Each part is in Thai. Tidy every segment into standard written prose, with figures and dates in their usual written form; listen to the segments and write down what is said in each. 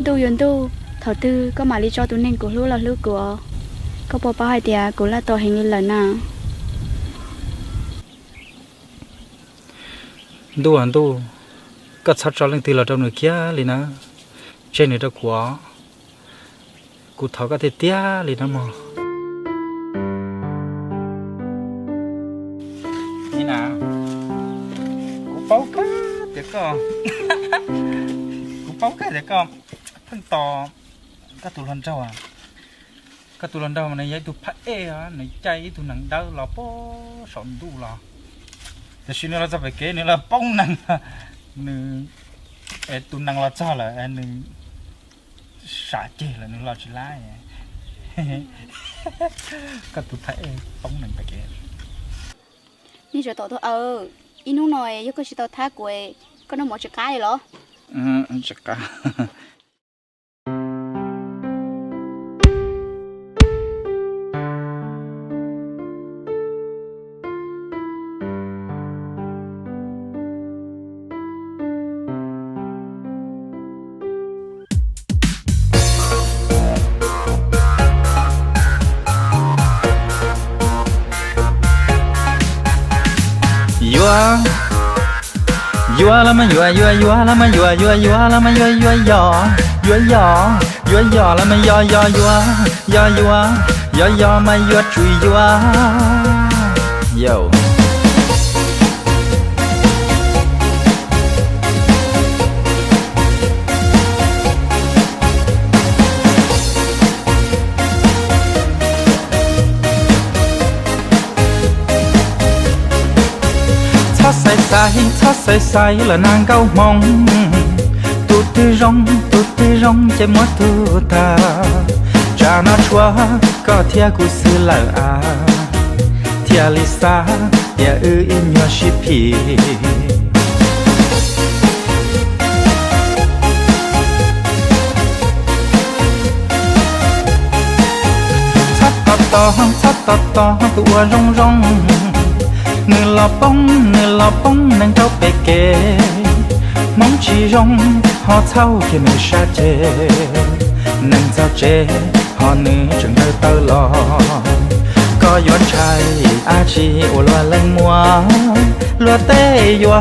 tu yun tu thầu tư có mà lý cho tụi nên của lúa là lúa của có bộ bao hai tia của là tổ hình như là nào đu anh đu cắt sát cho lên từ là trong người kia liền á trên này đó quá cụ tháo cái tia liền á mà như nào cụ bao cá để con cụ bao cá để con thân to các tụi lần trâu à các tụi lần trâu mà này giấy tụi phát á này chay tụi nặng đau là po sọn đu làแต่ชิ้นนี้เราจะไปเก๋นี่เราป้องนังหนึ่งตุนังเราจ้าละหนึ่งสาเจละหนึ่งเราชิล่าก็ตุไทยป้องนังไปเก๋นี่จะต่อตัวอีนู้นหน่อยยังก็จะต่อท่ากวยก็น้องหมอจะกล้าเหรอจะกล้ายัวแล้วมันยัวแล้วมันยัวแล้วมันยัวแล้วมันยัวมันยัวจุยยัวโย่ทอดใส่ละนางเก้ามองตูตีร้องใจหมดตูตาจานาชัวก็เทียกูซื้อละเทียลิซาอย่าอินยอชิพีทัดต่อตัวร้องเนื้อลอป้องนั่งเจ้าไปเก๋มองจีรองหอเท่าแค่มือชาเจนั่งเจ้าเจหอเนื้อจนเดินเตลอก็ย้อนชายอาชีโอลัวแรงมัวลัวเตยยัว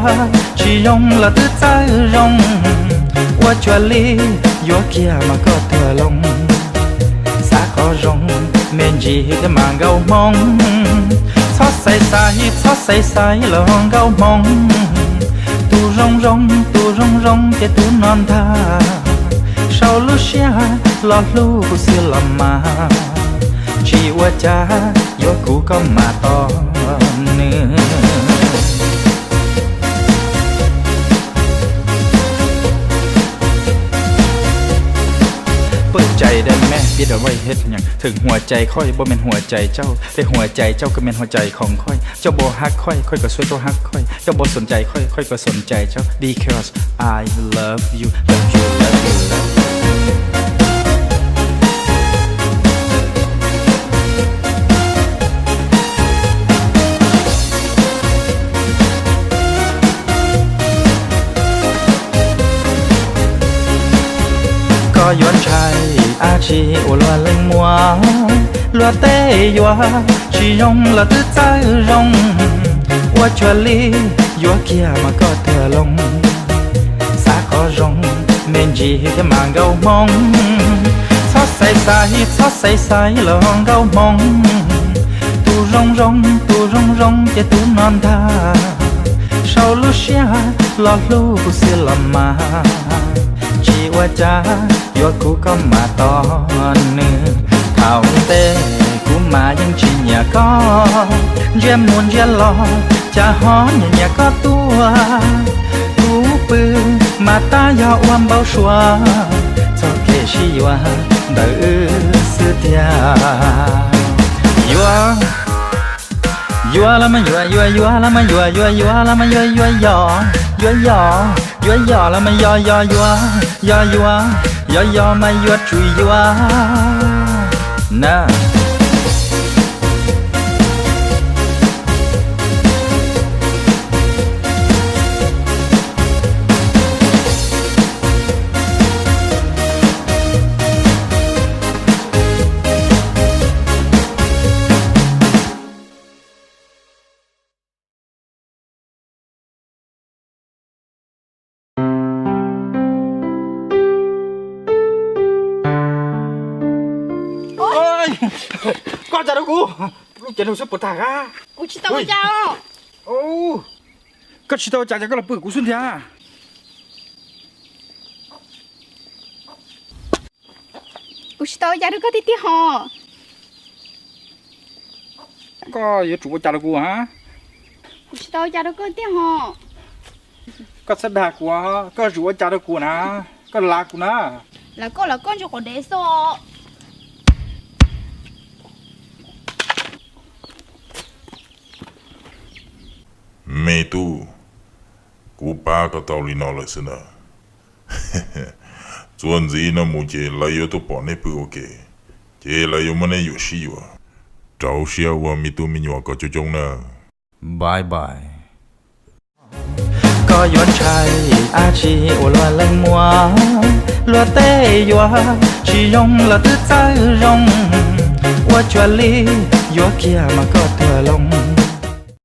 จีรองละตื้อใจรองว่าจวนลียัวเกียมาก็เธอลงสาขอรองเมนจีก็มาเกามองทอดใส่ละห้องเกามองตูร้องแกตูนอนท่าเช้าลุเชียหลอดลูกเสียลำมาชีว่าจ้าโยกูก็มาตอนเนื้อเปิดใจได้แม่พี่เอาไว้เฮ็ดหยังถึงหัวใจค่อยบ่แม่นหัวใจเจ้าแต่หัวใจเจ้าก็แม่นหัวใจของค่อยเจ้าบ่ฮักค่อยก็ช่วยตัวฮักค่อยเจ้าบ่สนใจค่อยก็สนใจเจ้า because I love you ก็ย้อนชายอาชีโอลัวเล่งมัวลัวเตยยัวชียงละตื้อใจรองว่าจวนลียัวเกียมาก็เธอลงสาขอรองเมนจีก็มาเกามองทอดใส่ละห้องเกามองตูร้องจะตูนอนท่าเช้าลุเชียหลอดลูกเสียลำมาชีว่าจ้าโยกูก็มาตอนเนื้อเท่าเต้กูมายังชิญญาก็เยี่ยมมวนเยี่ยหล่อจะหอนอย่าก็ตัวกูปืนมาตายาววันเบาชัวจะเกชีว่าเดือสุดยายัวแล้วมันยัวแล้วมันยัวแล้วมันยัวแล้วมันยัวมันยัวจุยยัวนะ đó cô lúc chạy đâu sắp bật thả ra cô chỉ tao chào ô các chị tao chạy chạy có là bự của xuân thia cô chỉ tao chào được cái tí họ có gì chủ chạy được cô hả cô chỉ tao chào được cái tí họ có sát đà của có chủ chạy được cô nè có lạc của nè là con cho con đế so mẹ tu cú ba cái tàu li nào là xin à chuẩn gì nó mua chơi lại yếu tố bỏ nếp ok chơi lại yếu mà này yếu xí wa cháu xí wa mi tu mi nhọ có cho chúng nè bye bye có yuan trai a chi ô loa lên mua loa tê yua chỉ rong là thứ trái rong 我这里有kia mà có thừa lòng